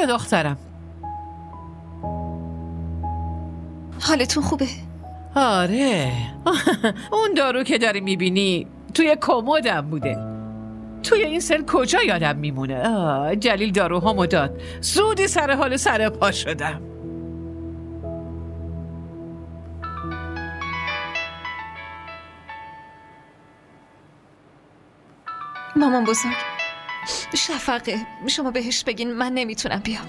بیا دخترم. حالتون خوبه؟ آره. اون دارو که داری میبینی توی کمدم بوده. توی این سن کجا یادم میمونه. جلیل داروهامو داد. زودی سر حال سر پا شدم. مامان بزرگ، شفقه، شما بهش بگین من نمیتونم بیام.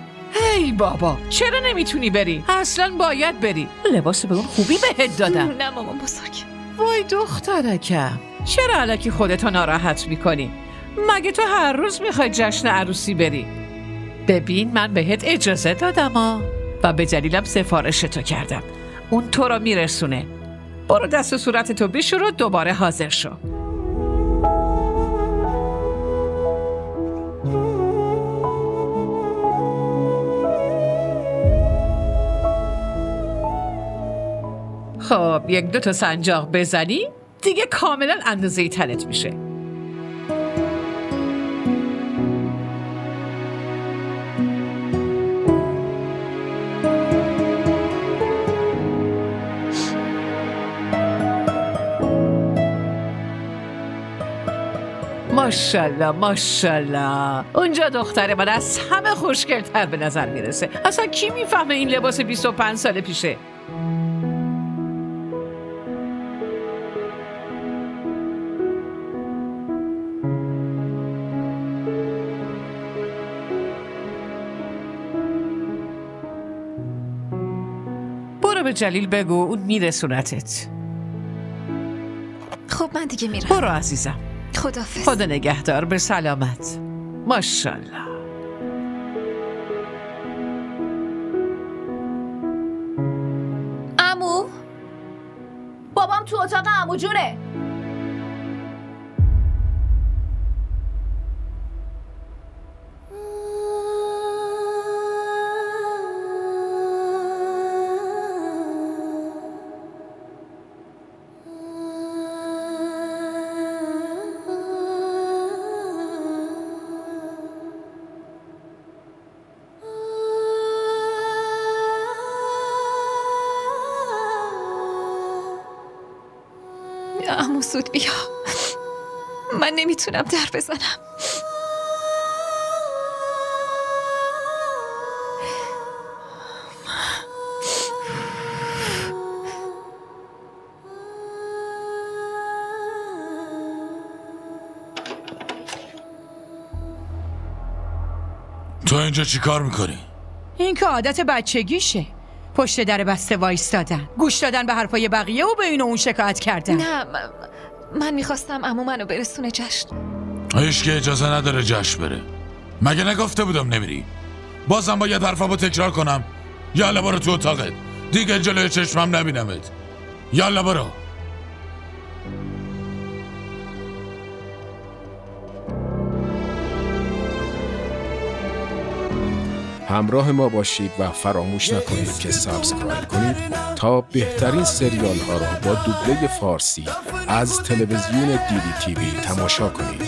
ای بابا، چرا نمیتونی بری؟ اصلا باید بری. لباس به اون خوبی بهت دادم. نه مامان بزرگ. وای دخترکم، چرا الکی خودتو ناراحت میکنی؟ مگه تو هر روز میخوای جشن عروسی بری؟ ببین من بهت اجازه دادم و به جلیلم سفارشتو کردم. اون تو رو میرسونه. برو دست و صورتتو بشور و دوباره حاضر شو. خب 1-2 تا سنجاق بزنی دیگه کاملا اندازه تنت میشه. ماشالله ماشالله. اونجا دختر من از همه خوشگل‌تر به نظر میرسه. اصلا کی میفهمه این لباس 25 سال پیشه؟ برو به جلیل بگو اون میرسونتت. خب من دیگه میرم. برو عزیزم. خداحافظ. خدا نگهدار. به سلامت. ماشالله. عمو، بابام تو اتاق عمو جونه. عمو زود بیا، من نمیتونم در بزنم. تو اینجا چی کار میکنی؟ این که عادت بچگیشه، پشت در بسته وایستادن، گوش دادن به حرفای بقیه و به این و اون شکایت کردن. نه من میخواستم عمو منو برسونه جشن. هیچ که اجازه نداره جشن بره. مگه نگفته بودم نمیری؟ بازم باید حرفمو تکرار کنم؟ یالا برو تو اتاقت، دیگه جلوی چشمم نبینمت. یالا برو. همراه ما باشید و فراموش نکنید که سابسکرایب کنید تا بهترین سریال ها را با دوبله فارسی از تلویزیون دیدی تیوی تماشا کنید.